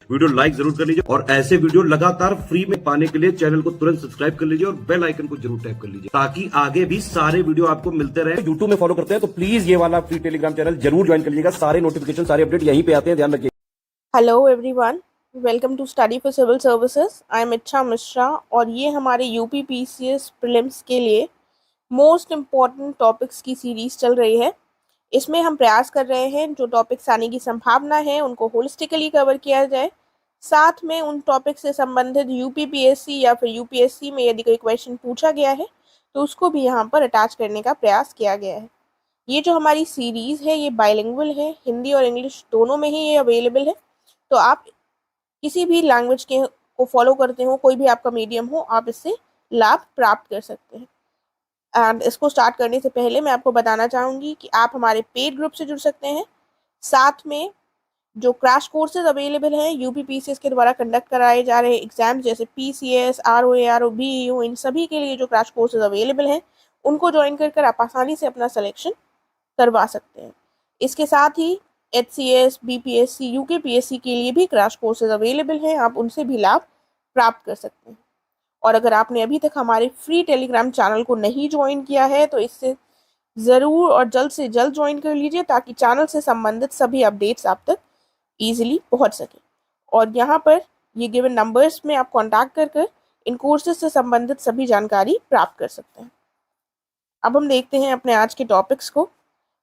Video like जरूर कर लीजिए और ऐसे वीडियो लगातार फ्री में पाने के लिए चैनल को तुरंत सब्सक्राइब कर लीजिए और बेल आइकन को जरूर टैप कर लीजिए ताकि आगे भी सारे वीडियो आपको मिलते रहे। यूट्यूब में फॉलो करते हैं तो प्लीज ये वाला फ्री टेलीग्राम चैनल जरूर ज्वाइन कर लीजिएगा। सारे नोटिफिकेशन सारे अपडेट यहीं पे आते हैं, ध्यान रखिए। Hello everyone, welcome to study for civil services. I am Ichha Mishra और ये हमारे यूपी पीसीएस प्रीलिम्स के लिए मोस्ट इम्पॉर्टेंट टॉपिक्स की सीरीज चल रही है। इसमें हम प्रयास कर रहे हैं जो टॉपिक्स आने की संभावना है उनको होलिस्टिकली कवर किया जाए, साथ में उन टॉपिक से संबंधित यूपीपीएससी या फिर यूपीएससी में यदि कोई क्वेश्चन पूछा गया है तो उसको भी यहाँ पर अटैच करने का प्रयास किया गया है। ये जो हमारी सीरीज़ है ये बाइलिंगुअल है, हिंदी और इंग्लिश दोनों में ही ये अवेलेबल है। तो आप किसी भी लैंग्वेज के को फॉलो करते हो, कोई भी आपका मीडियम हो, आप इससे लाभ प्राप्त कर सकते हैं। एंड इसको स्टार्ट करने से पहले मैं आपको बताना चाहूँगी कि आप हमारे पेड ग्रुप से जुड़ सकते हैं। साथ में जो क्रैश कोर्सेज अवेलेबल हैं यूपी पीसीएस के द्वारा कंडक्ट कराए जा रहे एग्जाम्स जैसे पीसीएस, आरओए, आरओ, बीईओ, इन सभी के लिए जो क्रैश कोर्सेज अवेलेबल हैं उनको ज्वाइन कर आप आसानी से अपना सिलेक्शन करवा सकते हैं। इसके साथ ही एचसीएस, बीपीएससी, यूकेपीएससी के लिए भी क्रैश कोर्सेज अवेलेबल हैं, आप उनसे भी लाभ प्राप्त कर सकते हैं। और अगर आपने अभी तक हमारे फ्री टेलीग्राम चैनल को नहीं ज्वाइन किया है तो इससे ज़रूर और जल्द से जल्द ज्वाइन कर लीजिए ताकि चैनल से संबंधित सभी अपडेट्स आप तक ईजिली पहुंच सके। और यहाँ पर ये गिवन नंबर्स में आप कॉन्टैक्ट कर इन कोर्सेज से संबंधित सभी जानकारी प्राप्त कर सकते हैं। अब हम देखते हैं अपने आज के टॉपिक्स को।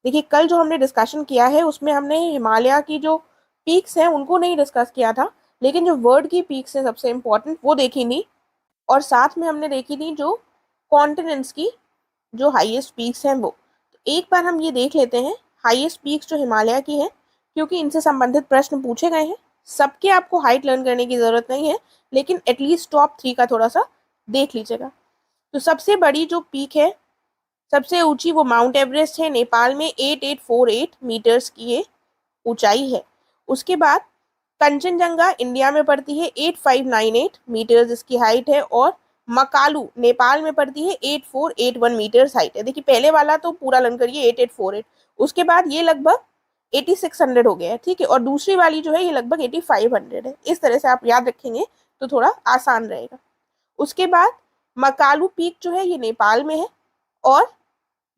देखिए, कल जो हमने डिस्कशन किया है उसमें हमने हिमालय की जो पीक्स हैं उनको नहीं डिस्कस किया था, लेकिन जो वर्ल्ड की पीक्स हैं सबसे इम्पोर्टेंट वो देखी नहीं, और साथ में हमने देखी थी जो कॉन्टिनेंट्स की जो हाईएस्ट पीक्स हैं वो। तो एक बार हम ये देख लेते हैं हाईएस्ट पीक्स जो हिमालय की हैं, क्योंकि इनसे संबंधित प्रश्न पूछे गए हैं। सबके आपको हाइट लर्न करने की ज़रूरत नहीं है, लेकिन एटलीस्ट टॉप 3 का थोड़ा सा देख लीजिएगा। तो सबसे बड़ी जो पीक है, सबसे ऊंची, वो माउंट एवरेस्ट है नेपाल में, 8848 मीटर्स की ये ऊंचाई है। उसके बाद कंचनजंगा इंडिया में पड़ती है, 8598 मीटर्स इसकी हाइट है, और मकालू नेपाल में पड़ती है, 8481 मीटर्स हाइट है। देखिए, पहले वाला तो पूरा लर्न करिए 8848, उसके बाद ये लगभग 8600 हो गया है, ठीक है, और दूसरी वाली जो है ये लगभग 8500 है। इस तरह से आप याद रखेंगे तो थोड़ा आसान रहेगा। उसके बाद मकालू पीक जो है ये नेपाल में है, और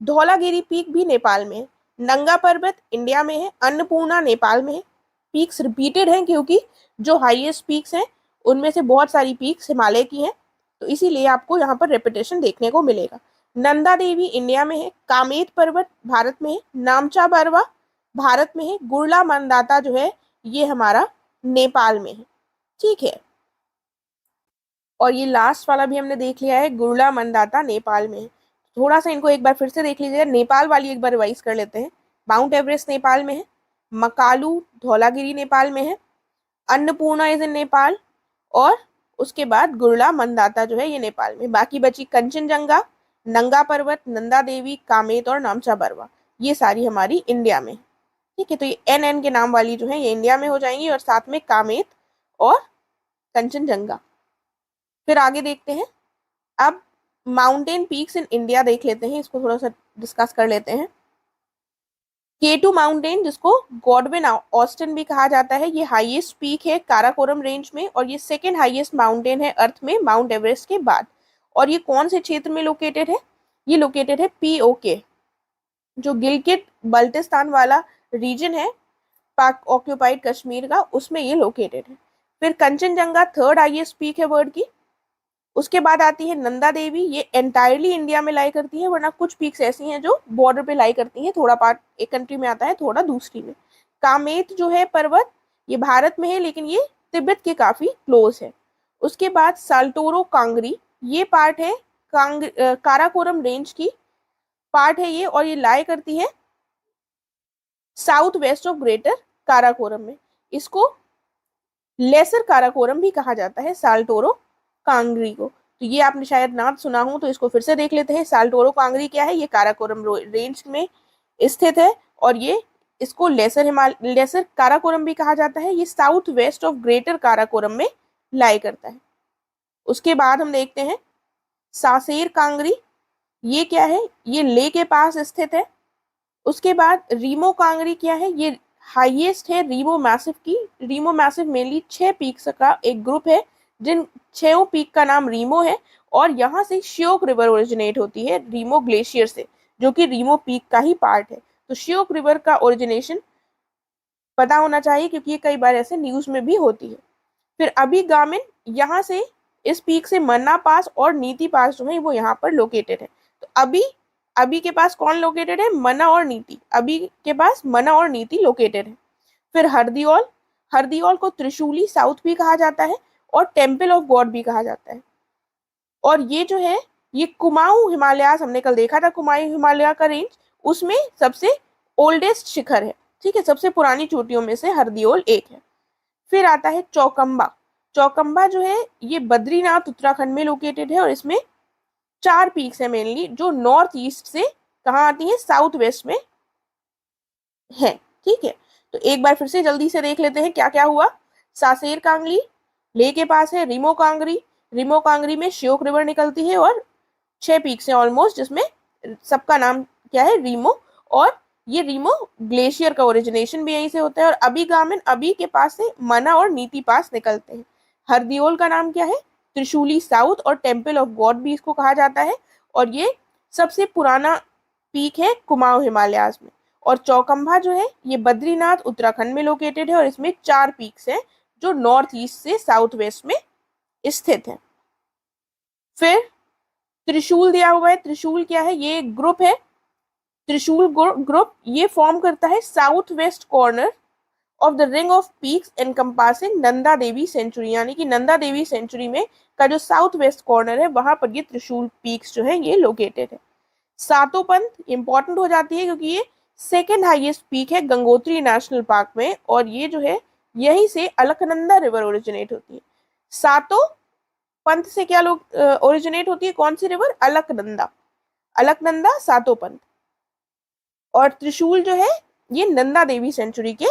धौलागिरी पीक भी नेपाल में है। नंगा पर्वत इंडिया में है, अन्नपूर्णा नेपाल में है। पीक्स रिपीटेड हैं क्योंकि जो हाईएस्ट पीक्स हैं उनमें से बहुत सारी पीक्स हिमालय की हैं, तो इसीलिए आपको यहाँ पर रेपिटेशन देखने को मिलेगा। नंदा देवी इंडिया में है, कामेत पर्वत भारत में है, नामचा बरवा भारत में है, गुरला मंदाता जो है ये हमारा नेपाल में है, ठीक है। और ये लास्ट वाला भी हमने देख लिया है, गुरला मंदाता नेपाल में है। थोड़ा सा इनको एक बार फिर से देख लीजिएगा, नेपाल वाली एक बार रिवाइज कर लेते हैं। माउंट एवरेस्ट नेपाल में है, मकालू धौलागिरी नेपाल में है, अन्नपूर्णा इज इन नेपाल, और उसके बाद गुरला मंदाता जो है ये नेपाल में। बाकी बची कंचनजंगा, नंगा पर्वत, नंदा देवी, कामेत और नामचा बरवा, ये सारी हमारी इंडिया में, ठीक है। तो ये एन के नाम वाली जो है ये इंडिया में हो जाएंगी, और साथ में कामेत और कंचनजंगा। फिर आगे देखते हैं, अब माउंटेन पीक्स इन इंडिया देख लेते हैं, इसको थोड़ा सा डिस्कस कर लेते हैं। K2 माउंटेन, जिसको गॉडविन ऑस्टिन भी कहा जाता है, ये हाईएस्ट पीक है काराकोरम रेंज में, और ये सेकेंड हाईएस्ट माउंटेन है अर्थ में माउंट एवरेस्ट के बाद। और ये कौन से क्षेत्र में लोकेटेड है? ये लोकेटेड है POK, जो गिलगित बल्टिस्तान वाला रीजन है पाक ऑक्यूपाइड कश्मीर का, उसमें ये लोकेटेड है। फिर कंचनजंगा थर्ड हाईएस्ट पीक है वर्ल्ड की। उसके बाद आती है नंदा देवी, ये एंटायरली इंडिया में लाई करती है, वरना कुछ पीक्स ऐसी हैं जो बॉर्डर पे लाई करती हैं, थोड़ा पार्ट एक कंट्री में आता है, थोड़ा दूसरी में। कामेत जो है पर्वत, ये भारत में है लेकिन ये तिब्बत के काफी क्लोज है। उसके बाद साल्टोरो कांगरी, ये पार्ट है काराकोरम रेंज की पार्ट है ये, और ये लाई करती है south waste of greater Karakoram में। इसको लेसर काराकोरम भी कहा जाता है, साल्टोरो कांगरी को। तो ये आपने शायद ना सुना हो, तो इसको फिर से देख लेते हैं। साल्टोरो कांगरी क्या है? ये काराकोरम रेंज में स्थित है, और ये इसको लेसर काराकोरम भी कहा जाता है। ये south west of greater Karakoram में लाई करता है। उसके बाद हम देखते हैं सासेर कांगरी, ये क्या है? ये ले के पास स्थित है। उसके बाद रीमो कांगरी क्या है? ये हाईएस्ट है रीमो मैसिव की। रीमो मैसिव मेनली 6 पीक्स का एक ग्रुप है, जिन 6 पीक का नाम रीमो है, और यहाँ से श्योक रिवर ओरिजिनेट होती है रीमो ग्लेशियर से, जो कि रीमो पीक का ही पार्ट है। तो श्योक रिवर का ओरिजिनेशन पता होना चाहिए, क्योंकि ये कई बार ऐसे न्यूज में भी होती है। फिर अभिगामिन, यहाँ से इस पीक से मन्ना पास और नीति पास जो है वो यहाँ पर लोकेटेड है। तो अभी के पास कौन लोकेटेड है? मन्ना और नीति। अभी के पास मन्ना और नीति लोकेटेड है। फिर हरदियोल, हरदियोल को त्रिशूली साउथ भी कहा जाता है और टेम्पल ऑफ गॉड भी कहा जाता है। और ये जो है ये कुमाऊं हिमालयास, हमने कल देखा था कुमाऊं हिमालय का रेंज, उसमें सबसे ओल्डेस्ट शिखर है। ठीक है, सबसे पुरानी चोटियों में से हरदियोल एक है। फिर आता है चौकम्बा। चौकम्बा जो है ये बद्रीनाथ उत्तराखंड में लोकेटेड है, और इसमें 4 पीक्स है मेनली, जो नॉर्थ ईस्ट से कहाँ आती है? साउथ वेस्ट में है। ठीक है, तो एक बार फिर से जल्दी से देख लेते हैं क्या क्या हुआ। सासेर कांगली लेह के पास है रिमो कांगरी। रिमो कांगरी में श्योक रिवर निकलती है, और 6 पीक्स है ऑलमोस्ट, जिसमें सबका नाम क्या है? रीमो। और ये रीमो ग्लेशियर का ओरिजिनेशन भी यहीं से होता है। और अभिगामिन, अभी के पास से मना और नीति पास निकलते हैं। हरदियोल का नाम क्या है? त्रिशूली साउथ, और टेम्पल ऑफ गॉड भी इसको कहा जाता है। और ये सबसे पुराना पीक है कुमाऊं हिमालयाज में। और चौकम्बा जो है ये बद्रीनाथ उत्तराखंड में लोकेटेड है, और इसमें 4 पीक्स हैं जो नॉर्थ ईस्ट से साउथ वेस्ट में स्थित है। फिर त्रिशूल दिया हुआ है। त्रिशूल क्या है? ये एक ग्रुप है। त्रिशूल ग्रुप ये फॉर्म करता है south west corner of the ring of peaks encompassing Nanda Devi sanctuary, यानी कि नंदा देवी सेंचुरी में का जो साउथ वेस्ट कॉर्नर है वहां पर ये त्रिशूल पीक्स जो है ये लोकेटेड है। सातों पंथ इंपॉर्टेंट हो जाती है, क्योंकि ये सेकेंड हाईएस्ट पीक है गंगोत्री नेशनल पार्क में, और ये जो है यहीं से अलकनंदा रिवर ओरिजिनेट होती है। सातों पंथ से क्या लोग ओरिजिनेट होती है? कौन सी रिवर? अलकनंदा। अलकनंदा सातों पंथ। और त्रिशूल जो है ये नंदा देवी सेंचुरी के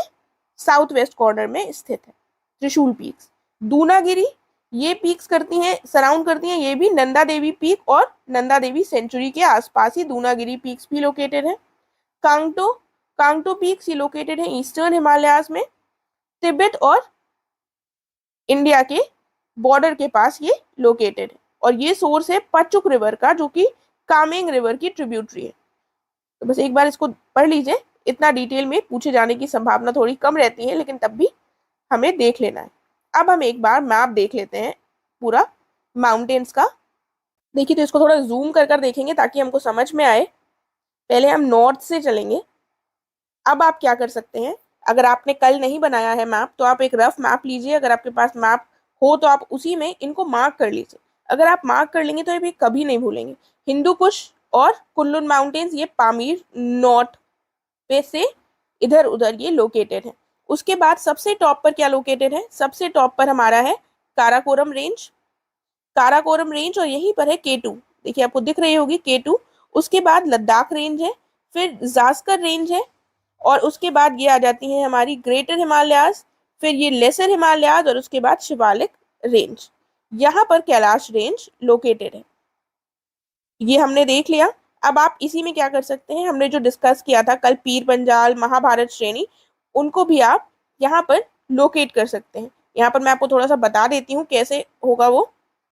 साउथ वेस्ट कॉर्नर में स्थित है। त्रिशूल पीक्स। दूनागिरी ये पीक्स करती हैं, सराउंड करती हैं, ये भी नंदा देवी पीक और नंदा देवी सेंचुरी के आसपास ही दूनागिरी पीक्स भी लोकेटेड है। कांगटो, कांगटो पीक्स ये लोकेटेड है ईस्टर्न हिमालयाज में, तिब्बत और इंडिया के बॉर्डर के पास ये लोकेटेड है। और ये सोर्स है पचुक रिवर का, जो कि कामेंग रिवर की ट्रिब्यूटरी है। तो बस एक बार इसको पढ़ लीजिए, इतना डिटेल में पूछे जाने की संभावना थोड़ी कम रहती है, लेकिन तब भी हमें देख लेना है। अब हम एक बार मैप देख लेते हैं पूरा माउंटेन्स का। देखिए, तो इसको थोड़ा जूम कर कर देखेंगे ताकि हमको समझ में आए। पहले हम नॉर्थ से चलेंगे। अब आप क्या कर सकते हैं, अगर आपने कल नहीं बनाया है मैप तो आप एक रफ मैप लीजिए। अगर आपके पास मैप हो तो आप उसी में इनको मार्क कर लीजिए। अगर आप मार्क कर लेंगे तो ये भी कभी नहीं भूलेंगे। हिंदू कुश और कुल्लून माउंटेन्स ये पामीर नॉर्थ पे से इधर उधर ये लोकेटेड है। उसके बाद सबसे टॉप पर क्या लोकेटेड है? सबसे टॉप पर हमारा है काराकोरम रेंज। काराकोरम रेंज, और यहीं पर है केटू। देखिए आपको दिख रही होगी केटू। उसके बाद लद्दाख रेंज है, फिर जास्कर रेंज है, और उसके बाद ये आ जाती है हमारी ग्रेटर हिमालयाज, फिर ये लेसर हिमालयाज, और उसके बाद शिवालिक रेंज। यहाँ पर कैलाश रेंज लोकेटेड है। ये हमने देख लिया। अब आप इसी में क्या कर सकते हैं, हमने जो डिस्कस किया था कल पीर पंजाल महाभारत श्रेणी, उनको भी आप यहाँ पर लोकेट कर सकते हैं। यहाँ पर मैं आपको थोड़ा सा बता देती हूँ कैसे होगा वो।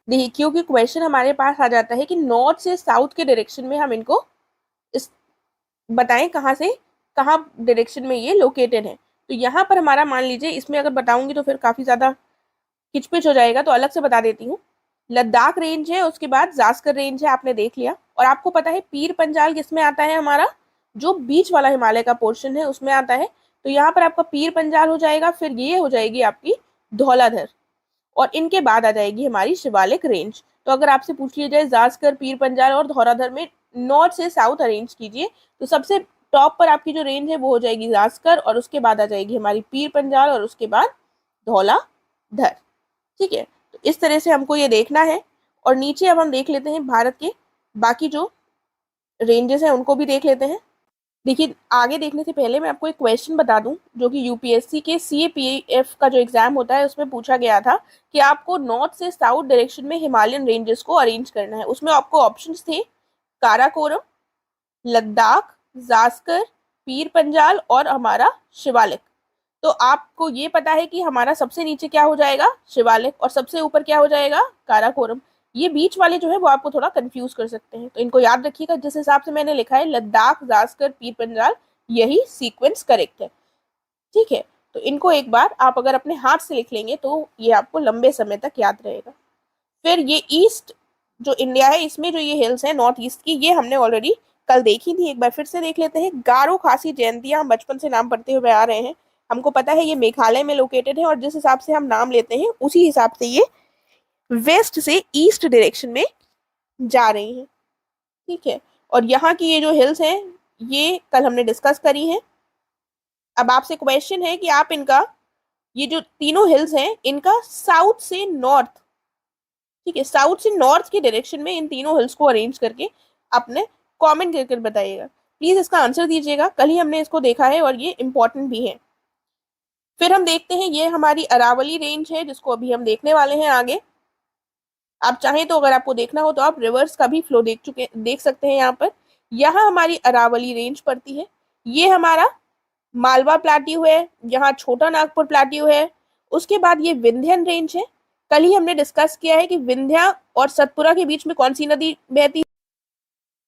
देखिए, क्योंकि क्वेश्चन हमारे पास आ जाता है कि नॉर्थ से साउथ के डायरेक्शन में हम इनको इस बताएं कहाँ से कहाँ डायरेक्शन में ये लोकेटेड है। तो यहाँ पर हमारा मान लीजिए, इसमें अगर बताऊंगी तो फिर काफ़ी ज़्यादा किचपिच हो जाएगा, तो अलग से बता देती हूँ। लद्दाख रेंज है, उसके बाद जास्कर रेंज है, आपने देख लिया। और आपको पता है पीर पंजाल किसमें आता है? हमारा जो बीच वाला हिमालय का पोर्शन है उसमें आता है। तो यहाँ पर आपका पीर पंजाल हो जाएगा, फिर ये हो जाएगी आपकी धौलाधर, और इनके बाद आ जाएगी हमारी शिवालिक रेंज। तो अगर आपसे पूछ लिया जाए जास्कर, पीर पंजाल और धौलाधर में नॉर्थ से साउथ अरेंज कीजिए, तो सबसे टॉप पर आपकी जो रेंज है वो हो जाएगी जास्कर, और उसके बाद आ जाएगी हमारी पीर पंजाल, और उसके बाद धौलाधर। ठीक है, तो इस तरह से हमको ये देखना है। और नीचे अब हम देख लेते हैं भारत के बाकी जो रेंजेस हैं उनको भी देख लेते हैं। देखिए, आगे देखने से पहले मैं आपको एक क्वेश्चन बता दूं, जो कि यूपीएससी के सीएपीएफ का जो एग्जाम होता है उसमें पूछा गया था कि आपको नॉर्थ से साउथ डायरेक्शन में हिमालयन रेंजेस को अरेंज करना है। उसमें आपको ऑप्शंस थे काराकोरम, लद्दाख, जास्कर, पीर पंजाल और हमारा शिवालिक। तो आपको ये पता है कि हमारा सबसे नीचे क्या हो जाएगा, शिवालिक, और सबसे ऊपर क्या हो जाएगा, काराकोरम। ये बीच वाले जो है वो आपको थोड़ा कंफ्यूज कर सकते हैं, तो इनको याद रखिएगा। जिस हिसाब से मैंने लिखा है लद्दाख, जास्कर, पीर पंजाल, यही सीक्वेंस करेक्ट है, ठीक है। तो इनको एक बार आप अगर अपने हाथ से लिख लेंगे तो ये आपको लंबे समय तक याद रहेगा। फिर ये ईस्ट जो इंडिया है, इसमें जो ये हिल्स है नॉर्थ ईस्ट की, ये हमने ऑलरेडी कल देखी थी, एक बार फिर से देख लेते हैं। गारो खासी जयंतिया, हम बचपन से नाम पढ़ते हुए आ रहे हैं, हमको पता है ये मेघालय में लोकेटेड है, और जिस हिसाब से हम नाम लेते हैं उसी हिसाब से ये वेस्ट से ईस्ट डायरेक्शन में जा रही हैं, ठीक है। और यहाँ की ये जो हिल्स हैं ये कल हमने डिस्कस करी हैं। अब आपसे क्वेश्चन है कि आप इनका, ये जो तीनों हिल्स हैं इनका साउथ से नॉर्थ, ठीक है, साउथ से नॉर्थ की डायरेक्शन में इन तीनों हिल्स को अरेंज करके अपने कमेंट करके बताइएगा। प्लीज इसका आंसर दीजिएगा, कल ही हमने इसको देखा है और ये इंपॉर्टेंट भी है। फिर हम देखते हैं, ये हमारी अरावली रेंज है जिसको अभी हम देखने वाले हैं आगे। आप चाहें तो अगर आपको देखना हो तो आप रिवर्स का भी फ्लो देख सकते हैं यहाँ पर। यहाँ हमारी अरावली रेंज पड़ती है, ये हमारा मालवा प्लाट्यू है, यहाँ छोटा नागपुर प्लाट्यू है। उसके बाद ये विंध्यन रेंज है। कल ही हमने डिस्कस किया है कि विंध्या और सतपुरा के बीच में कौन सी नदी बहती है।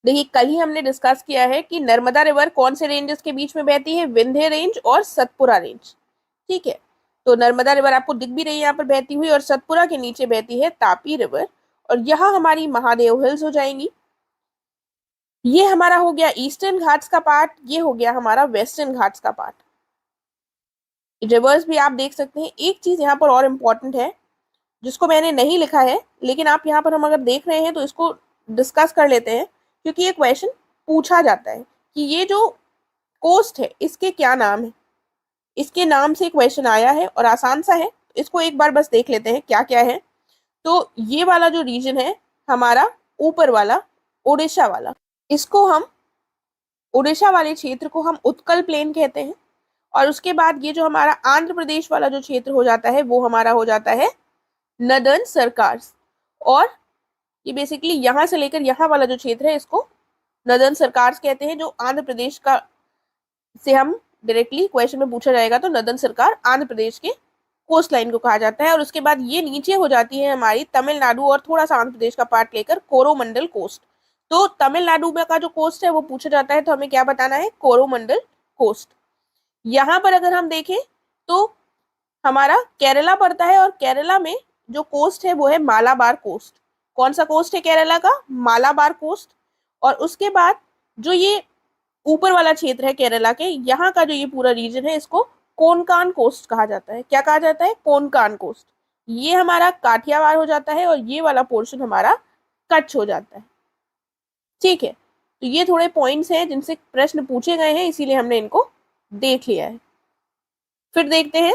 देखिए कल ही हमने डिस्कस किया है कि नर्मदा रिवर कौन से रेंजेस के बीच में बहती है, विंध्य रेंज और सतपुरा रेंज, ठीक है। तो नर्मदा रिवर आपको दिख भी रही है यहाँ पर बहती हुई, और सतपुरा के नीचे बहती है तापी रिवर, और यहाँ हमारी महादेव हिल्स हो जाएंगी। ये हमारा हो गया ईस्टर्न घाट्स का पार्ट, ये हो गया हमारा वेस्टर्न घाट्स का पार्ट। रिवर्स भी आप देख सकते हैं। एक चीज यहाँ पर और इम्पोर्टेंट है जिसको मैंने नहीं लिखा है, लेकिन आप यहाँ पर हम अगर देख रहे हैं तो इसको डिस्कस कर लेते हैं, क्योंकि ये क्वेश्चन पूछा जाता है कि ये जो कोस्ट है इसके क्या नाम है। इसके नाम से क्वेश्चन आया है और आसान सा है, इसको एक बार बस देख लेते हैं क्या क्या है। तो ये वाला जो रीजन है हमारा ऊपर वाला ओडिशा वाला, इसको हम, ओडिशा वाले क्षेत्र को हम उत्कल प्लेन कहते हैं। और उसके बाद ये जो हमारा आंध्र प्रदेश वाला जो क्षेत्र हो जाता है वो हमारा हो जाता है नदर्न सरकार्स। और ये बेसिकली यहाँ से लेकर यहाँ वाला जो क्षेत्र है इसको नदर्न सरकार्स कहते हैं, जो आंध्र प्रदेश का से हम डायरेक्टली क्वेश्चन में पूछा जाएगा तो नदर्न सरकार आंध्र प्रदेश के कोस्ट लाइन को कहा जाता है। और उसके बाद ये नीचे हो जाती है हमारी तमिलनाडु और थोड़ा सा आंध्र प्रदेश का पार्ट लेकर कोरोमंडल कोस्ट। तो तमिलनाडु में का जो कोस्ट है वो पूछा जाता है, तो हमें क्या बताना है, कोरोमंडल कोस्ट। यहाँ पर अगर हम देखें तो हमारा केरला पड़ता है, और केरला में जो कोस्ट है वो है मालाबार कोस्ट। कौन सा कोस्ट है केरला का, मालाबार कोस्ट। और उसके बाद जो ये ऊपर वाला क्षेत्र है केरला के, यहाँ का जो ये पूरा रीजन है इसको कोनकान कोस्ट कहा जाता है। क्या कहा जाता है, कोनकान कोस्ट। ये हमारा काठियावाड़ हो जाता है और ये वाला पोर्शन हमारा कच्छ हो जाता है, ठीक है। तो ये थोड़े पॉइंट्स हैं जिनसे प्रश्न पूछे गए हैं, इसीलिए हमने इनको देख लिया है। फिर देखते हैं,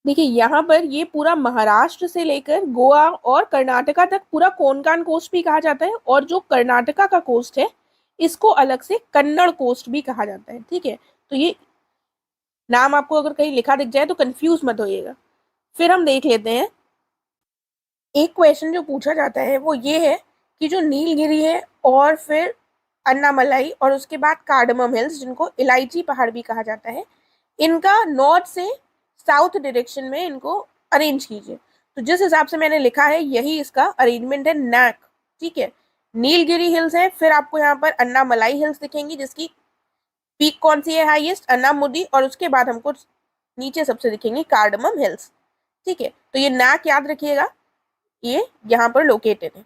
देखिए यहाँ पर ये पूरा महाराष्ट्र से लेकर गोवा और कर्नाटका तक पूरा कोनकान कोस्ट भी कहा जाता है, और जो कर्नाटका का कोस्ट है इसको अलग से कन्नड़ कोस्ट भी कहा जाता है, ठीक है। तो ये नाम आपको अगर कहीं लिखा दिख जाए तो कंफ्यूज मत होइएगा। फिर हम देख लेते हैं, एक क्वेश्चन जो पूछा जाता है वो ये है कि जो नीलगिरी है और फिर अन्नामलाई और उसके बाद कार्डमम हिल्स, जिनको इलायची पहाड़ भी कहा जाता है, इनका नॉर्थ से साउथ डायरेक्शन में इनको अरेंज कीजिए। तो जिस हिसाब से मैंने लिखा है यही इसका अरेंजमेंट है, नैक, ठीक है। नीलगिरी हिल्स है, फिर आपको यहाँ पर अन्नामलाई हिल्स दिखेंगी जिसकी पीक कौन सी है, हाईएस्ट, अन्नामुदी, और उसके बाद हमको नीचे सबसे दिखेंगी कार्डमम हिल्स, ठीक है। तो ये नैक याद रखिएगा, ये यहाँ पर लोकेटेड है।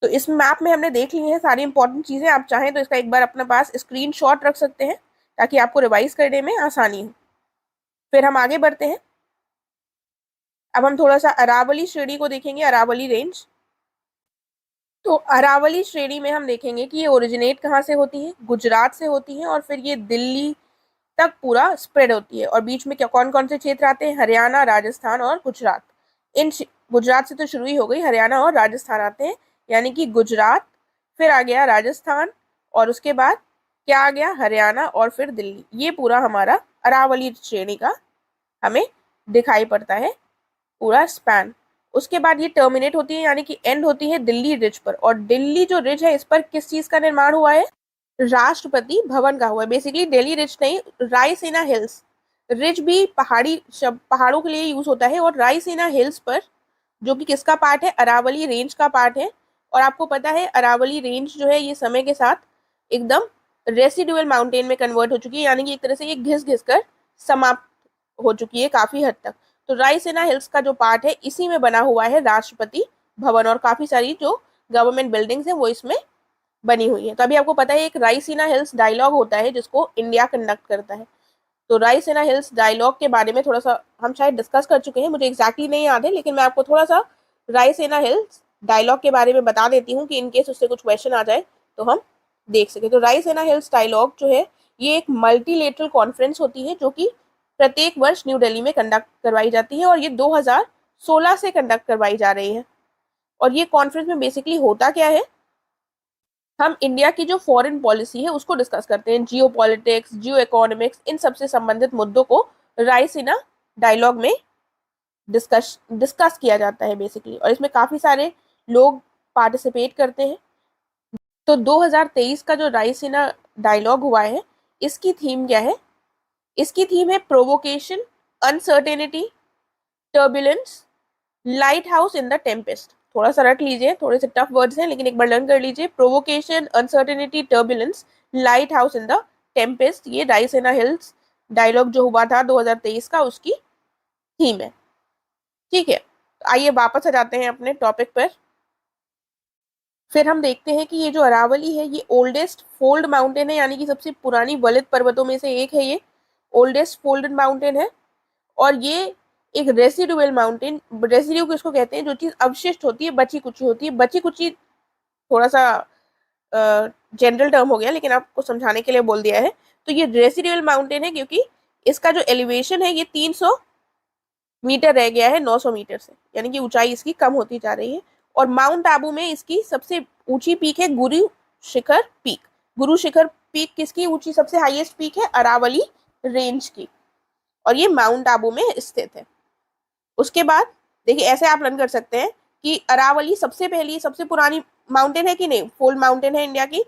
तो इस मैप में हमने देख ली है सारी इंपॉर्टेंट चीजें। आप चाहें तो इसका एक बार अपने पास स्क्रीनशॉट रख सकते हैं ताकि आपको रिवाइज करने में आसानी हो। फिर हम आगे बढ़ते हैं, अब हम थोड़ा सा अरावली श्रेणी को देखेंगे, अरावली रेंज। तो अरावली श्रेणी में हम देखेंगे कि ये ओरिजिनेट कहाँ से होती है, गुजरात से होती है, और फिर ये दिल्ली तक पूरा स्प्रेड होती है। और बीच में क्या कौन कौन से क्षेत्र आते हैं, हरियाणा, राजस्थान और गुजरात। इन गुजरात से तो शुरू ही हो गई, हरियाणा और राजस्थान आते हैं, यानी कि गुजरात, फिर आ गया राजस्थान, और उसके बाद क्या आ गया, हरियाणा, और फिर दिल्ली। ये पूरा हमारा अरावली श्रेणी का हमें दिखाई पड़ता है पूरा स्पैन। उसके बाद ये टर्मिनेट होती है, यानी कि एंड होती है दिल्ली रिज पर। और दिल्ली जो रिज है इस पर किस चीज का निर्माण हुआ है, राष्ट्रपति भवन का हुआ है। बेसिकली दिल्ली रिज नहीं, रायसीना हिल्स, रिज भी पहाड़ी शब्द पहाड़ों के लिए यूज होता है, और रायसीना हिल्स पर, जो कि किसका पार्ट है, अरावली रेंज का पार्ट है। और आपको पता है अरावली रेंज जो है ये समय के साथ एकदम रेसिडुअल माउंटेन में कन्वर्ट हो चुकी है, यानी कि एक तरह से ये घिस घिस कर समाप्त हो चुकी है काफी हद तक। तो रायसीना हिल्स का जो पार्ट है इसी में बना हुआ है राष्ट्रपति भवन, और काफी सारी जो गवर्नमेंट बिल्डिंग्स है वो इसमें बनी हुई है। तो अभी आपको पता है एक रायसीना हिल्स डायलॉग होता है जिसको इंडिया कंडक्ट करता है। तो रायसीना हिल्स डायलॉग के बारे में थोड़ा सा हम शायद डिस्कस कर चुके हैं, मुझे एग्जैक्टली नहीं याद है, लेकिन मैं आपको थोड़ा सा रायसीना हिल्स डायलॉग के बारे में बता देती हूँ कि इनकेस उससे कुछ क्वेश्चन आ जाए तो हम देख सके। तो रायसीना हिल्स डायलॉग जो है ये एक मल्टीलेटरल कॉन्फ्रेंस होती है जो कि प्रत्येक वर्ष न्यू दिल्ली में कंडक्ट करवाई जाती है, और ये 2016 से कंडक्ट करवाई जा रही है। और ये कॉन्फ्रेंस में बेसिकली होता क्या है, हम इंडिया की जो फॉरेन पॉलिसी है उसको डिस्कस करते हैं, जियो पॉलिटिक्स, जियो इकोनॉमिक्स, इन सबसे संबंधित मुद्दों को रायसीना डायलॉग में डिस्कस किया जाता है बेसिकली, और इसमें काफी सारे लोग पार्टिसिपेट करते हैं। तो 2023 का जो रायसीना डायलॉग हुआ है इसकी थीम क्या है, इसकी थीम है provocation, uncertainty, turbulence, light house in the Tempest. थोड़ा सा रट लीजिए, थोड़े से टफ वर्ड्स हैं लेकिन एक बार लर्न कर लीजिए। Provocation, uncertainty, turbulence, light house in the Tempest, ये रायसीना हिल्स डायलॉग जो हुआ था 2023 का उसकी थीम है। ठीक है, तो आइए वापस आ जाते हैं अपने टॉपिक पर। फिर हम देखते हैं कि ये जो अरावली है ये ओल्डेस्ट फोल्ड माउंटेन है, यानी कि सबसे पुरानी वलित पर्वतों में से एक है। ये ओल्डेस्ट फोल्डेड माउंटेन है, और ये एक रेसिडुअल माउंटेन, रेसिड्यू किसको कहते हैं, जो चीज अवशिष्ट होती है, बची कुची होती है। बची कुची थोड़ा सा जनरल टर्म हो गया, लेकिन आपको समझाने के लिए बोल दिया है। तो ये रेसिडुअल माउंटेन है क्योंकि इसका जो एलिवेशन है ये 300 मीटर रह गया है 900 मीटर से, यानी कि ऊंचाई इसकी कम होती जा रही है। और माउंट आबू में इसकी सबसे ऊंची पीक है गुरु शिखर पीक। गुरु शिखर पीक किसकी ऊंची सबसे हाईएस्ट पीक है, अरावली रेंज की, और ये माउंट आबू में स्थित है। उसके बाद देखिए ऐसे आप रन कर सकते हैं कि अरावली सबसे पहली सबसे पुरानी माउंटेन है कि नहीं, फोल्ड माउंटेन है इंडिया की,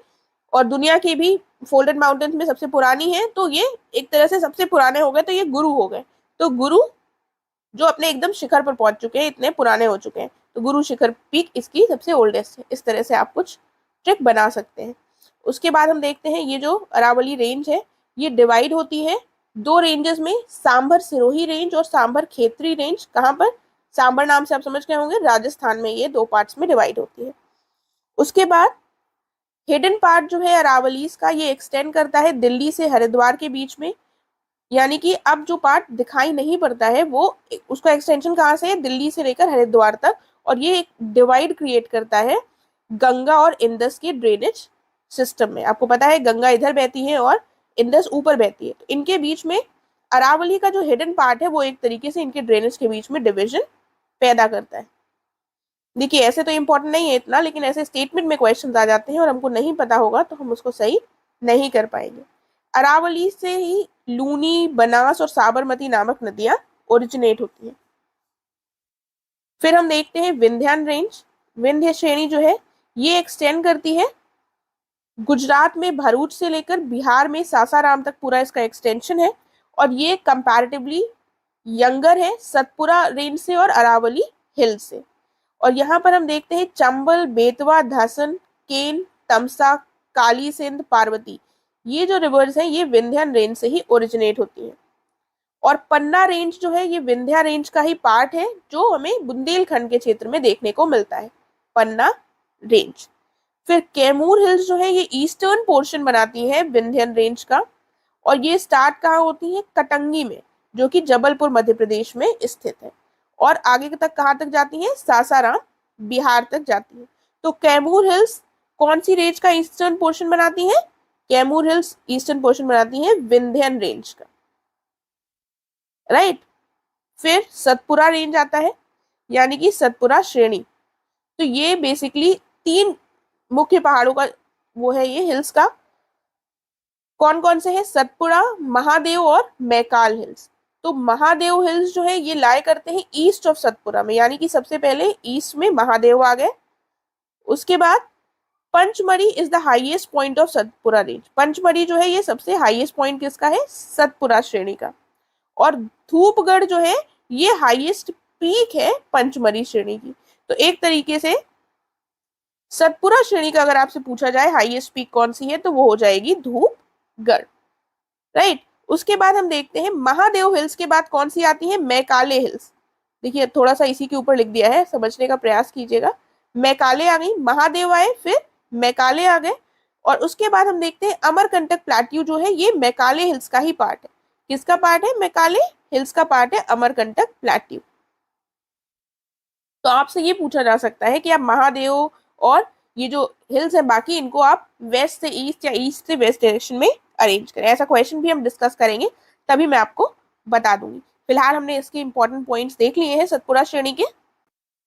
और दुनिया की भी फोल्डेड माउंटेन्स में सबसे पुरानी है, तो ये एक तरह से सबसे पुराने हो गए, तो ये गुरु हो गए। तो गुरु जो अपने एकदम शिखर पर पहुंच चुके हैं, इतने पुराने हो चुके हैं, तो गुरु शिखर पीक इसकी सबसे ओल्डेस्ट है। इस तरह से आप कुछ ट्रिक बना सकते हैं। उसके बाद हम देखते हैं ये जो अरावली रेंज है ये डिवाइड होती है दो रेंजेस में, सांभर सिरोही रेंज और सांभर खेतरी रेंज। कहाँ पर, सांभर नाम से आप समझ गए होंगे, राजस्थान में ये दो पार्ट्स में डिवाइड होती है। उसके बाद हिडन पार्ट जो है अरावलीज का ये एक्सटेंड करता है दिल्ली से हरिद्वार के बीच में, यानी कि अब जो पार्ट दिखाई नहीं पड़ता है वो उसका एक्सटेंशन कहाँ से है, दिल्ली से लेकर हरिद्वार तक, और ये एक डिवाइड क्रिएट करता है गंगा और इंदस के ड्रेनेज सिस्टम में। आपको पता है गंगा इधर बहती है और इंदस ऊपर बहती है, तो इनके बीच में अरावली का जो हिडन पार्ट है वो एक तरीके से इनके ड्रेनेज के बीच में डिविजन पैदा करता है। देखिए ऐसे तो इम्पोर्टेंट नहीं है इतना, लेकिन ऐसे स्टेटमेंट में क्वेश्चन आ जाते हैं और हमको नहीं पता होगा तो हम उसको सही नहीं कर पाएंगे। अरावली से ही लूनी, बनास और साबरमती नामक नदियां ओरिजिनेट होती हैं। फिर हम देखते हैं विंध्यान रेंज। विंध्य श्रेणी जो है ये एक्सटेंड करती है गुजरात में भरूच से लेकर बिहार में सासाराम तक, पूरा इसका एक्सटेंशन है, और ये कंपैरेटिवली यंगर है सतपुरा रेंज से और अरावली हिल से। और यहाँ पर हम देखते हैं चंबल, बेतवा, धसन, केन, तमसा, काली सिंध, पार्वती, ये जो रिवर्स हैं ये विंध्यान रेंज से ही ओरिजिनेट होती हैं। और पन्ना रेंज जो है ये विंध्या रेंज का ही पार्ट है जो हमें बुंदेलखंड के क्षेत्र में देखने को मिलता है, पन्ना रेंज। फिर कैमूर हिल्स जो है ये ईस्टर्न पोर्शन बनाती है विंध्यन रेंज का, और ये स्टार्ट कहाँ होती है, कटंगी में, जो कि जबलपुर मध्य प्रदेश में स्थित है, और आगे तक कहाँ तक जाती है, सासाराम बिहार तक जाती है। तो कैमूर हिल्स कौन सी रेंज का ईस्टर्न पोर्शन बनाती है, कैमूर हिल्स ईस्टर्न पोर्शन बनाती है विंध्यन रेंज का, राइट। फिर सतपुरा रेंज आता है, यानी कि सतपुरा श्रेणी। तो ये बेसिकली तीन मुख्य पहाड़ों का वो है, ये हिल्स का कौन कौन से है, सतपुड़ा, महादेव और मैकाल हिल्स। तो महादेव हिल्स जो है ये लाई करते हैं ईस्ट ऑफ सतपुरा में, यानी कि सबसे पहले ईस्ट में महादेव आ गए। उसके बाद Pachmarhi is the highest point of Satpura range. Pachmarhi जो है ये सबसे हाईएस्ट पॉइंट किसका है, सतपुरा श्रेणी का। और धूपगढ़ जो है ये हाईएस्ट पीक है पंचमरी श्रेणी की। तो एक तरीके से सतपुरा श्रेणी का अगर आपसे पूछा जाए हाईएस्ट पीक कौन सी है तो वो हो जाएगी धूपगढ़, राइट। उसके बाद हम देखते हैं महादेव हिल्स के बाद कौन सी आती है, मैकाले हिल्स। देखिए थोड़ा सा इसी के ऊपर लिख दिया है, समझने का प्रयास कीजिएगा। मैकाले आ गई, महादेव आए, फिर मैकाले आ गए, और उसके बाद हम देखते हैं अमरकंटक प्लेट्यू जो है ये मैकाले हिल्स का ही पार्ट है। किसका पार्ट है, मैकाले हिल्स का पार्ट है अमरकंटक प्लेट्यू। तो आपसे ये पूछा जा सकता है कि आप महादेव और ये जो हिल्स है बाकी इनको आप वेस्ट से ईस्ट या ईस्ट से वेस्ट डायरेक्शन में अरेंज करें। ऐसा क्वेश्चन भी हम डिस्कस करेंगे, तभी मैं आपको बता दूंगी। फिलहाल हमने इसके इंपॉर्टेंट पॉइंट्स देख लिए हैं सतपुरा श्रेणी के।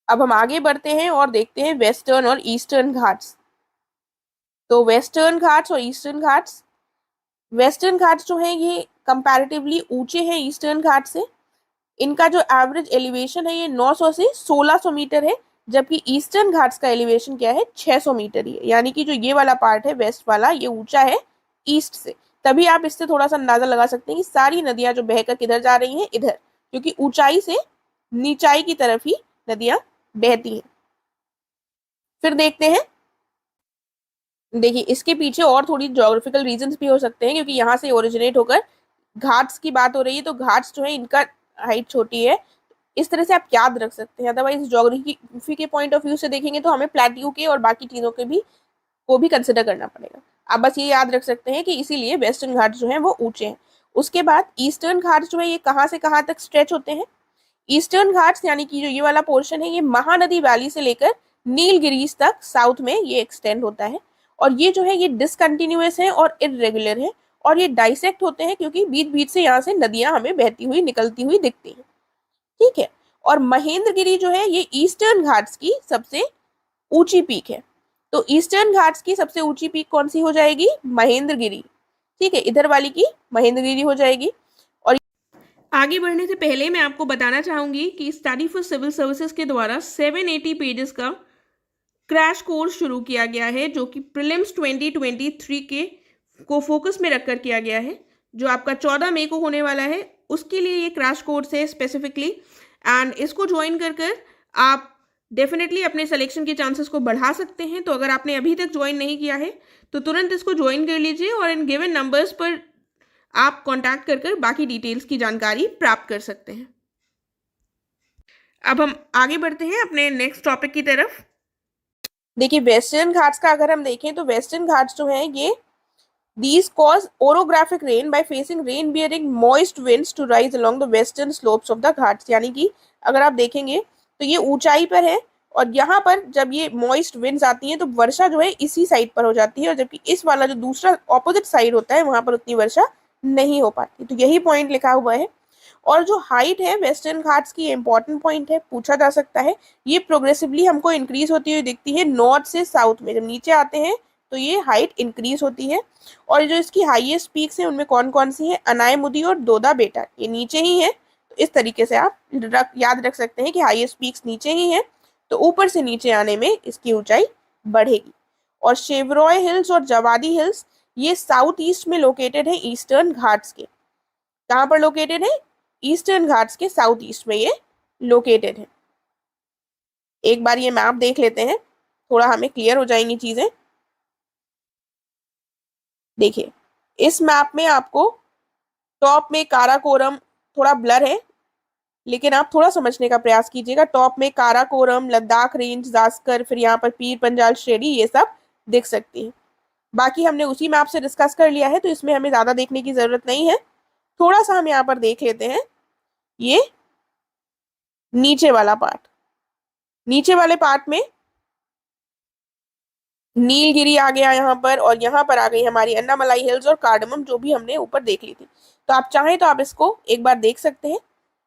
अब हम आगे बढ़ते हैं और देखते हैं वेस्टर्न और ईस्टर्न घाट्स। तो वेस्टर्न घाट्स और ईस्टर्न घाट्स, वेस्टर्न घाट्स जो है ये कंपैरेटिवली ऊंचे हैं ईस्टर्न घाट से। इनका जो एवरेज एलिवेशन है ये 900 से 1600 मीटर है, जबकि ईस्टर्न घाट्स का एलिवेशन क्या है, 600 मीटर ही है। यानी कि जो ये वाला पार्ट है वेस्ट वाला ये ऊंचा है ईस्ट से। तभी आप इससे थोड़ा सा अंदाजा लगा सकते हैं कि सारी नदियां जो बहकर किधर जा रही हैं, इधर, क्योंकि ऊंचाई से नीचाई की तरफ ही नदियां बहती हैं। फिर देखते हैं, देखिए इसके पीछे और थोड़ी ज्योग्राफिकल रीजंस भी हो सकते हैं, क्योंकि यहाँ से ओरिजिनेट होकर घाट्स की बात हो रही है, तो घाट्स जो है इनका हाइट छोटी है, इस तरह से आप याद रख सकते हैं। अदरवाइज ज्योग्राफी के पॉइंट ऑफ व्यू से देखेंगे तो हमें प्लेट्यू के और बाकी चीजों के भी को भी कंसिडर करना पड़ेगा। आप बस ये याद रख सकते हैं कि इसीलिए वेस्टर्न घाट्स जो है वो ऊंचे हैं। उसके बाद ईस्टर्न घाट्स जो है ये कहाँ से कहाँ तक स्ट्रेच होते हैं। ईस्टर्न घाट्स यानी कि जो ये वाला पोर्शन है ये महानदी वैली से लेकर नीलगिरीज तक साउथ में ये एक्सटेंड होता है, और ये जो है ये डिसकंटिन्यूअस है और इरेगुलर है, और ये डाइसेक्ट होते हैं क्योंकि बीच बीच से यहाँ से नदियां हमें बहती हुई निकलती हुई दिखती हैं, ठीक है। और महेंद्रगिरी जो है ये ईस्टर्न घाट्स की सबसे ऊंची पीक है। तो ईस्टर्न घाट्स की सबसे ऊंची पीक कौन सी हो जाएगी, महेंद्रगिरी, ठीक है, इधर वाली की महेंद्रगिरी हो जाएगी। और आगे बढ़ने से पहले मैं आपको बताना चाहूंगी कि स्टडी फॉर सिविल सर्विसेज के द्वारा 780 पेजेस का क्रैश कोर्स शुरू किया गया है, जो कि प्रीलिम्स 2023 के को फोकस में रखकर किया गया है, जो आपका 14 मई को होने वाला है। उसके लिए ये क्रैश कोर्स है स्पेसिफिकली, एंड इसको ज्वाइन कर आप डेफिनेटली अपने सिलेक्शन के चांसेस को बढ़ा सकते हैं। तो अगर आपने अभी तक ज्वाइन नहीं किया है तो तुरंत इसको ज्वाइन कर लीजिए, और इन गिवन नंबर्स पर आप कॉन्टैक्ट कर बाकी डिटेल्स की जानकारी प्राप्त कर सकते हैं। अब हम आगे बढ़ते हैं अपने नेक्स्ट टॉपिक की तरफ। देखिए वेस्टर्न घाट्स का अगर हम देखें तो वेस्टर्न घाट्स जो है ये these cause orographic rain by facing rain bearing moist winds to rise along the western slopes of the Ghats. यानी कि अगर आप देखेंगे तो ये ऊंचाई पर है, और यहाँ पर जब ये moist winds आती हैं तो वर्षा जो है इसी साइड पर हो जाती है, और जबकि इस वाला जो दूसरा ऑपोजिट साइड होता है वहां पर उतनी वर्षा नहीं हो पाती। तो यही पॉइंट लिखा हुआ है। और जो हाइट है वेस्टर्न घाट्स की इंपॉर्टेंट पॉइंट है, पूछा जा सकता है, ये प्रोग्रेसिवली हमको इंक्रीज होती हुई दिखती है नॉर्थ से साउथ में। जब नीचे आते हैं तो ये हाइट इंक्रीज होती है। और जो इसकी हाईएस्ट पीक्स हैं उनमें कौन कौन सी है, अनायमुदी और दोदा बेटा, ये नीचे ही है। तो इस तरीके से आप याद रख सकते हैं कि हाईएस्ट पीक्स नीचे ही है, तो ऊपर से नीचे आने में इसकी ऊंचाई बढ़ेगी। और शेवरॉय हिल्स और जवादी हिल्स ये साउथ ईस्ट में लोकेटेड है ईस्टर्न घाट्स के। कहाँ पर लोकेटेड है, ईस्टर्न घाट्स के साउथ ईस्ट में ये लोकेटेड है। एक बार ये मैप देख लेते हैं, थोड़ा हमें क्लियर हो जाएंगी चीजें। देखिए इस मैप में आपको टॉप में काराकोरम, थोड़ा ब्लर है लेकिन आप थोड़ा समझने का प्रयास कीजिएगा। टॉप में काराकोरम, लद्दाख रेंज, जास्कर, फिर यहाँ पर पीर पंजाल श्रेणी, ये सब दिख सकती है। बाकी हमने उसी मैप से डिस्कस कर लिया है, तो इसमें हमें ज्यादा देखने की जरूरत नहीं है। थोड़ा सा हम यहाँ पर देख लेते हैं ये नीचे वाला पार्ट। नीचे वाले पार्ट में नीलगिरी आ गया यहाँ पर, और यहाँ पर आ गई हमारी अन्नामलाई हिल्स और कार्डमम, जो भी हमने ऊपर देख ली थी। तो आप चाहें तो आप इसको एक बार देख सकते हैं।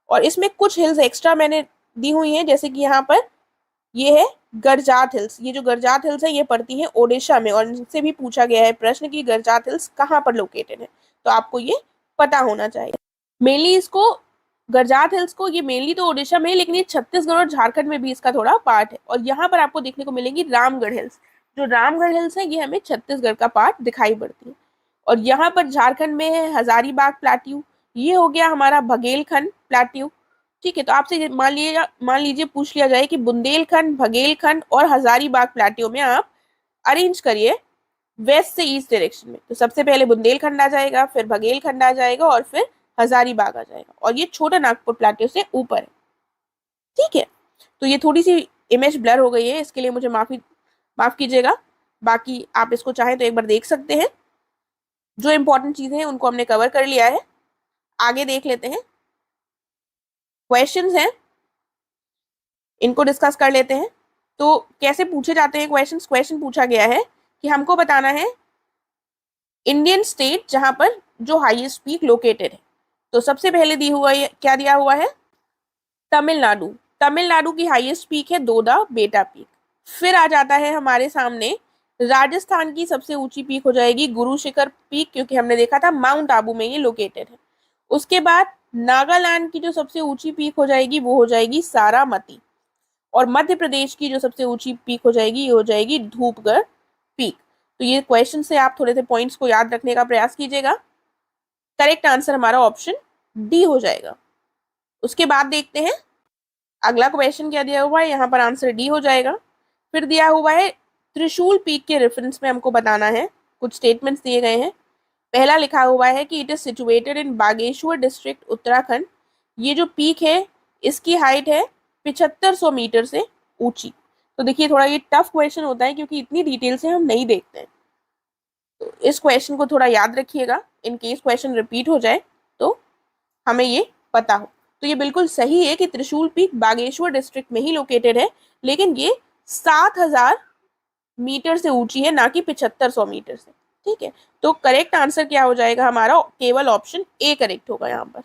और इसमें कुछ हिल्स एक्स्ट्रा मैंने दी हुई हैं, जैसे कि यहाँ पर ये है गरजात हिल्स। ये जो गरजात हिल्स है ये पड़ती है ओडिशा में, और इनसे भी पूछा गया है प्रश्न कि गरजात हिल्स कहाँ पर लोकेटेड है, तो आपको ये पता होना चाहिए। मेनली इसको गरजात हिल्स को, ये मेनली तो ओडिशा में है, लेकिन ये छत्तीसगढ़ और झारखंड में भी इसका थोड़ा पार्ट है। और यहाँ पर आपको देखने को मिलेंगी रामगढ़ हिल्स। जो रामगढ़ हिल्स है ये हमें छत्तीसगढ़ का पार्ट दिखाई पड़ती है। और यहाँ पर झारखंड में है हजारीबाग प्लेट्यू, ये हो गया हमारा बघेलखंड प्लेट्यू। ठीक है, तो आपसे मान लीजिए पूछ लिया जाए कि बुंदेलखंड, बघेलखंड और हजारीबाग प्लेट्यू में आप अरेंज करिए वेस्ट से ईस्ट डायरेक्शन में। तो सबसे पहले बुंदेलखंड आ जाएगा, फिर बघेलखंड आ जाएगा और फिर हजारीबाग आ जाएगा, और ये छोटा नागपुर प्लेट्यू से ऊपर है। ठीक है, तो ये थोड़ी सी इमेज ब्लर हो गई है, इसके लिए मुझे माफ कीजिएगा। बाकी आप इसको चाहें तो एक बार देख सकते हैं। जो इंपॉर्टेंट चीजें हैं उनको हमने कवर कर लिया है। आगे देख लेते हैं, क्वेश्चंस हैं, इनको डिस्कस कर लेते हैं। तो कैसे पूछे जाते हैं क्वेश्चंस? क्वेश्चन पूछा गया है कि हमको बताना है इंडियन स्टेट जहां पर जो हाईएस्ट पीक लोकेटेड है। तो सबसे पहले क्या दिया हुआ है? तमिलनाडु। तमिलनाडु की हाईएस्ट पीक है दोदा बेटा पीक। फिर आ जाता है हमारे सामने राजस्थान की सबसे ऊंची पीक हो जाएगी गुरु शिखर पीक, क्योंकि हमने देखा था माउंट आबू में ये लोकेटेड है। उसके बाद नागालैंड की जो सबसे ऊंची पीक हो जाएगी वो हो जाएगी सारामती। और मध्य प्रदेश की जो सबसे ऊंची पीक हो जाएगी ये हो जाएगी धूपगढ़ पीक। तो ये क्वेश्चन से आप थोड़े से पॉइंट्स को याद रखने का प्रयास कीजिएगा। करेक्ट आंसर हमारा ऑप्शन डी हो जाएगा। उसके बाद देखते हैं अगला क्वेश्चन क्या दिया हुआ है। यहाँ पर आंसर डी हो जाएगा। फिर दिया हुआ है त्रिशूल पीक के रेफरेंस में हमको बताना है, कुछ स्टेटमेंट्स दिए गए हैं। पहला लिखा हुआ है कि it is situated in Bageshwar district Uttarakhand. ये जो पीक है इसकी हाइट है 7500 मीटर से ऊंची। तो देखिए थोड़ा ये टफ क्वेश्चन होता है क्योंकि इतनी डिटेल से हम नहीं देखते हैं, तो इस क्वेश्चन को थोड़ा याद रखिएगा इन केस क्वेश्चन रिपीट हो जाए तो हमें ये पता हो। तो ये बिल्कुल सही है कि त्रिशूल पीक बागेश्वर डिस्ट्रिक्ट में ही लोकेटेड है, लेकिन ये 7000 मीटर से ऊंची है, ना कि 7500 मीटर से। ठीक है, तो करेक्ट आंसर क्या हो जाएगा हमारा? केवल ऑप्शन ए करेक्ट होगा यहाँ पर।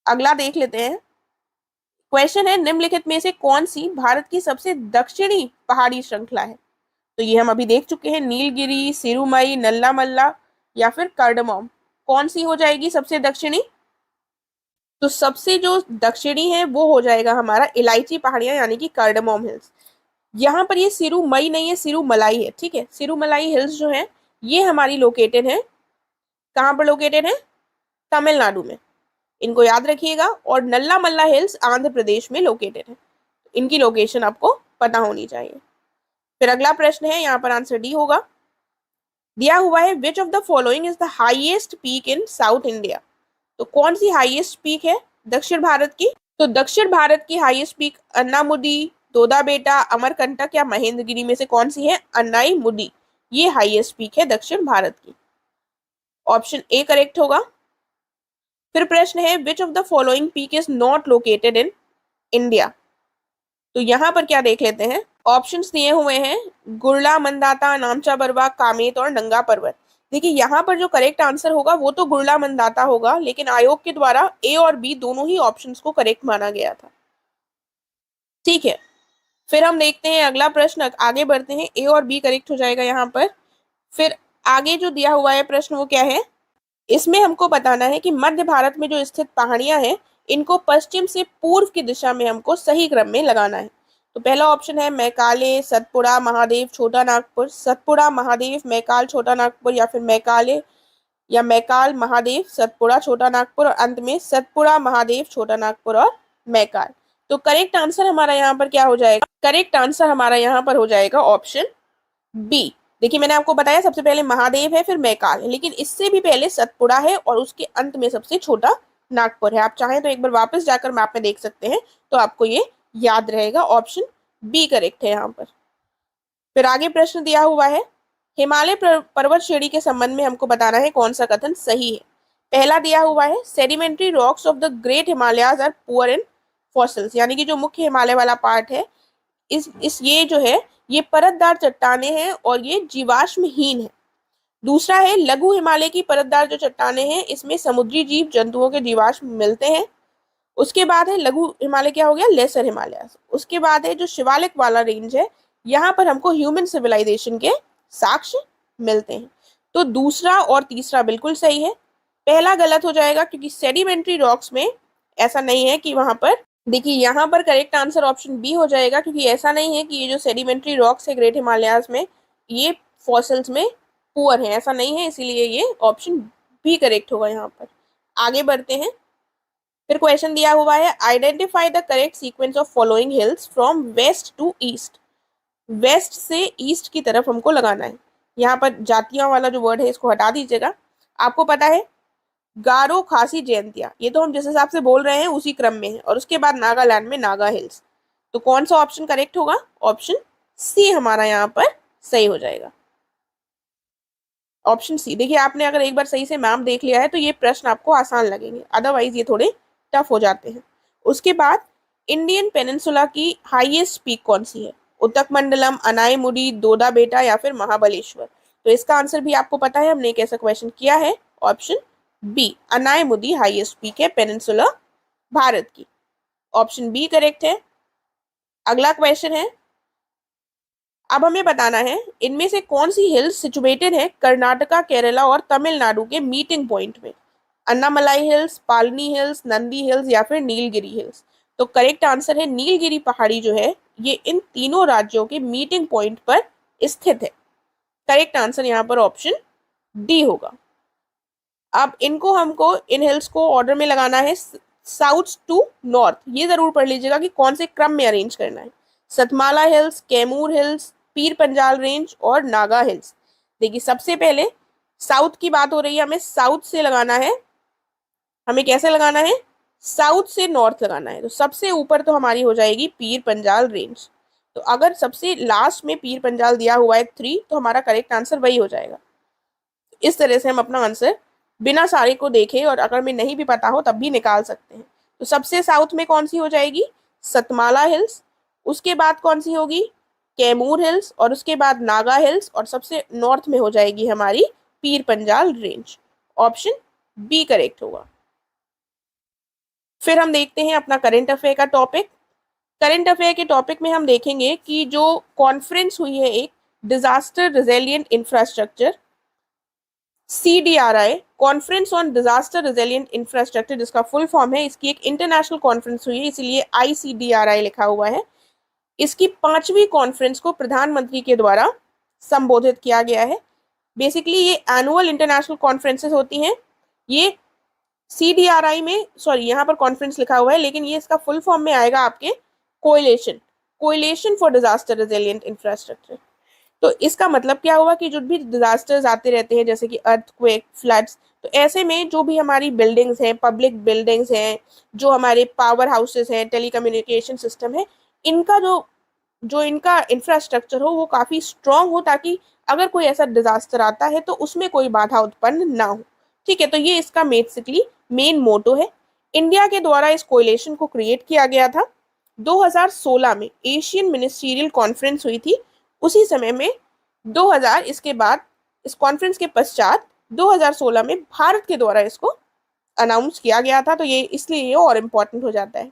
अगला देख लेते हैं। क्वेश्चन है निम्नलिखित में से कौन सी भारत की सबसे दक्षिणी पहाड़ी श्रृंखला है? तो ये हम अभी देख चुके हैं, नीलगिरी, सिरुमई, नल्ला मल्ला या फिर कार्डमम। कौन सी हो जाएगी सबसे दक्षिणी? तो सबसे जो दक्षिणी है वो हो जाएगा हमारा इलायची पहाड़ियां, यानी कि कार्डमम हिल्स। यहाँ पर ये सिरुमई नहीं है, सिरुमलाई है। ठीक है, सिरुमलाई हिल्स जो है ये हमारी लोकेटेड है, कहाँ पर लोकेटेड है? तमिलनाडु में। इनको याद रखिएगा। और नल्ला मल्ला हिल्स आंध्र प्रदेश में लोकेटेड है। इनकी लोकेशन आपको पता होनी चाहिए। फिर अगला प्रश्न है, यहाँ पर आंसर डी होगा। दिया हुआ है which of the following is the highest peak in south India. तो कौन सी हाईएस्ट पीक है दक्षिण भारत की? तो दक्षिण भारत की हाईएस्ट पीक अन्नामुदी, दोदा बेटा, अमरकंटक या महेंद्रगिरी में से कौन सी है? अन्नाई मुदी, ये हाईएस्ट पीक है दक्षिण भारत की। ऑप्शन ए करेक्ट होगा। फिर प्रश्न है which of the following peak is not located in India. तो यहाँ पर क्या देख लेते हैं, ऑप्शंस दिए हुए हैं गुरला, मंदाता, नामचा बरवा, कामेत और नंगा पर्वत। देखिए यहाँ पर जो करेक्ट आंसर होगा वो तो गुरला मंदाता होगा, लेकिन आयोग के द्वारा ए और बी दोनों ही ऑप्शंस को करेक्ट माना गया था। ठीक है, फिर हम देखते हैं अगला प्रश्न, आगे बढ़ते हैं। ए और बी करेक्ट हो जाएगा यहाँ पर। फिर आगे जो दिया हुआ है प्रश्न वो क्या है? इसमें हमको बताना है कि मध्य भारत में जो स्थित पहाड़ियां हैं इनको पश्चिम से पूर्व की दिशा में हमको सही क्रम में लगाना है। तो पहला ऑप्शन है मैकाले, सतपुड़ा, महादेव, छोटा नागपुर। सतपुड़ा, महादेव, मैकाल, छोटा नागपुर, या फिर मैकाले या मैकाल, महादेव, सतपुड़ा, छोटा नागपुर, और अंत में सतपुड़ा, महादेव, छोटा नागपुर और मैकाल। तो करेक्ट आंसर हमारा यहाँ पर क्या हो जाएगा? करेक्ट आंसर हमारा यहाँ पर हो जाएगा ऑप्शन बी। देखिए मैंने आपको बताया सबसे पहले महादेव है, फिर मैकाल है, लेकिन इससे भी पहले सतपुड़ा है और उसके अंत में सबसे छोटा नागपुर है। आप चाहें तो एक बार वापस जाकर मैप में देख सकते हैं, तो आपको ये याद रहेगा। ऑप्शन बी करेक्ट है यहाँ पर। फिर आगे प्रश्न दिया हुआ है हिमालय पर्वत श्रेणी के संबंध में हमको बताना है कौन सा कथन सही है। पहला दिया हुआ है sedimentary rocks of the great Himalayas are poor in fossils, यानी कि जो मुख्य हिमालय वाला पार्ट है ये जो है ये परतदार चट्टाने हैं और ये जीवाश्महीन है। दूसरा है लघु हिमालय की परतदार जो चट्टाने हैं इसमें समुद्री जीव जंतुओं के जीवाश्म मिलते हैं। उसके बाद है लघु हिमालय क्या हो गया? लेसर हिमालय। उसके बाद है जो शिवालिक वाला रेंज है, यहाँ पर हमको ह्यूमन सिविलाइजेशन के साक्ष्य मिलते हैं। तो दूसरा और तीसरा बिल्कुल सही है। पहला गलत हो जाएगा क्योंकि सेडिमेंट्री रॉक्स में ऐसा नहीं है कि वहां पर, देखिए यहाँ पर करेक्ट आंसर ऑप्शन बी हो जाएगा, क्योंकि ऐसा नहीं है कि ये जो सेडिमेंट्री रॉक्स है ग्रेट हिमालयाज में ये फॉसिल्स में पुअर है, ऐसा नहीं है, इसीलिए ये ऑप्शन बी करेक्ट होगा यहाँ पर। आगे बढ़ते हैं। फिर क्वेश्चन दिया हुआ है, identify the correct sequence of following hills from west to east. West से ईस्ट की तरफ हमको लगाना है। यहाँ पर जातियों वाला जो वर्ड है इसको हटा दीजिएगा। आपको पता है गारो, खासी, जयंतिया, ये तो हम जिस हिसाब से बोल रहे हैं उसी क्रम में है। और उसके बाद नागालैंड में नागा हिल्स। तो कौन सा ऑप्शन करेक्ट होगा? ऑप्शन सी हमारा यहाँ पर सही हो जाएगा। Option C. देखिए, आपने अगर एक बार सही से मैप देख लिया है तो ये प्रश्न आपको आसान लगेंगे, अदरवाइज ये थोड़े टफ हो जाते हैं। उसके बाद इंडियन पेनिनसुला की हाईएस्ट पीक कौन सी है? उतकमंडलम, अनाईमुडी, दोदा बेटा या फिर महाबलेश्वर? तो इसका आंसर भी आपको पता है, हमने एक ऐसा क्वेश्चन किया है। Option B, Anamudi highest peak है पेनिनसुला भारत की। ऑप्शन बी करेक्ट है। अगला क्वेश्चन है, अब हमें बताना है इनमें से कौन सी हिल्स सिचुएटेड है कर्नाटका, केरला और तमिलनाडु के मीटिंग पॉइंट में? अन्नामलाई हिल्स, पालनी हिल्स, नंदी हिल्स या फिर नीलगिरी हिल्स? तो करेक्ट आंसर है नीलगिरी पहाड़ी जो है ये इन तीनों राज्यों के मीटिंग पॉइंट पर स्थित है। करेक्ट आंसर यहाँ पर ऑप्शन डी होगा। अब इनको हमको इन हिल्स को ऑर्डर में लगाना है साउथ टू नॉर्थ। ये जरूर पढ़ लीजिएगा कि कौन से क्रम में अरेंज करना है। सतमाला हिल्स, कैमूर हिल्स, पीर पंजाल रेंज और नागा हिल्स। देखिए, सबसे पहले साउथ की बात हो रही है, हमें साउथ से लगाना है। हमें कैसे लगाना है? साउथ से नॉर्थ लगाना है। तो सबसे ऊपर तो हमारी हो जाएगी पीर पंजाल रेंज। तो अगर सबसे लास्ट में पीर पंजाल दिया हुआ है 3, तो हमारा करेक्ट आंसर वही हो जाएगा। इस तरह से हम अपना आंसर बिना सारे को देखे और अगर में नहीं भी पता हो तब भी निकाल सकते हैं। तो सबसे साउथ में कौन सी हो जाएगी? सतमाला हिल्स। उसके बाद कौन सी होगी? कैमूर हिल्स। और उसके बाद नागा हिल्स। और सबसे नॉर्थ में हो जाएगी हमारी Pir Panjal range. Option B correct होगा। फिर हम देखते हैं अपना करंट अफेयर का टॉपिक। करंट अफेयर के टॉपिक में हम देखेंगे कि जो कॉन्फ्रेंस हुई है एक disaster resilient infrastructure, CDRI, conference on disaster resilient infrastructure जिसका फुल फॉर्म है, इसकी एक इंटरनेशनल कॉन्फ्रेंस हुई है, इसलिए ICDRI लिखा हुआ है। इसकी 5वीं कॉन्फ्रेंस को प्रधानमंत्री के द्वारा संबोधित किया गया है। बेसिकली ये एनुअल इंटरनेशनल कॉन्फ्रेंसेस होती हैं। ये CDRI में, सॉरी यहाँ पर कॉन्फ्रेंस लिखा हुआ है लेकिन ये इसका फुल फॉर्म में आएगा आपके coalition for disaster resilient infrastructure. तो इसका मतलब क्या हुआ कि जो भी डिजास्टर्स आते रहते हैं जैसे कि अर्थक्वेक, फ्लड्स, तो ऐसे में जो भी हमारी बिल्डिंग्स हैं, पब्लिक बिल्डिंग्स हैं, जो हमारे पावर हाउसेस हैं, टेलीकम्युनिकेशन सिस्टम है, इनका जो इनका इंफ्रास्ट्रक्चर हो वो काफ़ी स्ट्रांग हो, ताकि अगर कोई ऐसा डिजास्टर आता है तो उसमें कोई बाधा उत्पन्न ना हो। ठीक है, तो ये इसका बेसिकली मेन मोटो है। इंडिया के द्वारा इस कोएलिशन को क्रिएट किया गया था। 2016 में एशियन मिनिस्ट्रियल कॉन्फ्रेंस हुई थी। उसी समय में 2000, इसके बाद इस कॉन्फ्रेंस के पश्चात 2016 में भारत के द्वारा इसको अनाउंस किया गया था। तो ये इसलिए ये और इम्पोर्टेंट हो जाता है।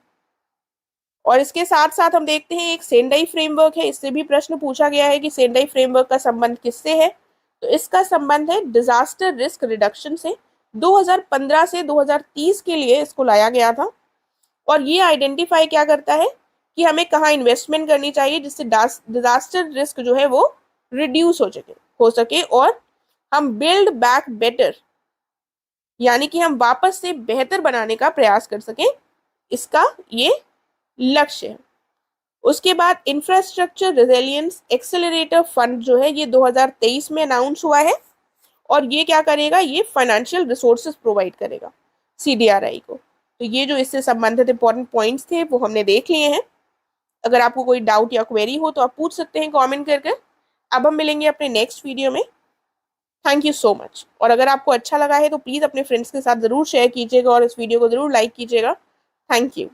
और इसके साथ साथ हम देखते हैं एक सेंडाई फ्रेमवर्क है। इससे भी प्रश्न पूछा गया है कि सेंडाई फ्रेमवर्क का संबंध किससे है? तो इसका संबंध है डिजास्टर रिस्क रिडक्शन से। 2015 से 2030 के लिए इसको लाया गया था। और ये आइडेंटिफाई क्या करता है कि हमें कहाँ इन्वेस्टमेंट करनी चाहिए जिससे डिजास्टर रिस्क जो है वो रिड्यूस हो सके और हम बिल्ड बैक बेटर, यानी कि हम वापस से बेहतर बनाने का प्रयास कर सकें, इसका ये लक्ष्य है। उसके बाद इंफ्रास्ट्रक्चर रेजिलियंस एक्सेलरेटर फंड जो है ये 2023 में अनाउंस हुआ है। और ये क्या करेगा? ये फाइनेंशियल रिसोर्सेज प्रोवाइड करेगा CDRI को। तो ये जो इससे संबंधित इंपॉर्टेंट पॉइंट्स थे वो हमने देख लिए हैं। अगर आपको कोई डाउट या क्वेरी हो तो आप पूछ सकते हैं कमेंट करके। अब हम मिलेंगे अपने नेक्स्ट वीडियो में। Thank you so much. और अगर आपको अच्छा लगा है तो प्लीज़ अपने फ्रेंड्स के साथ ज़रूर शेयर कीजिएगा और इस वीडियो को ज़रूर लाइक कीजिएगा। Thank you.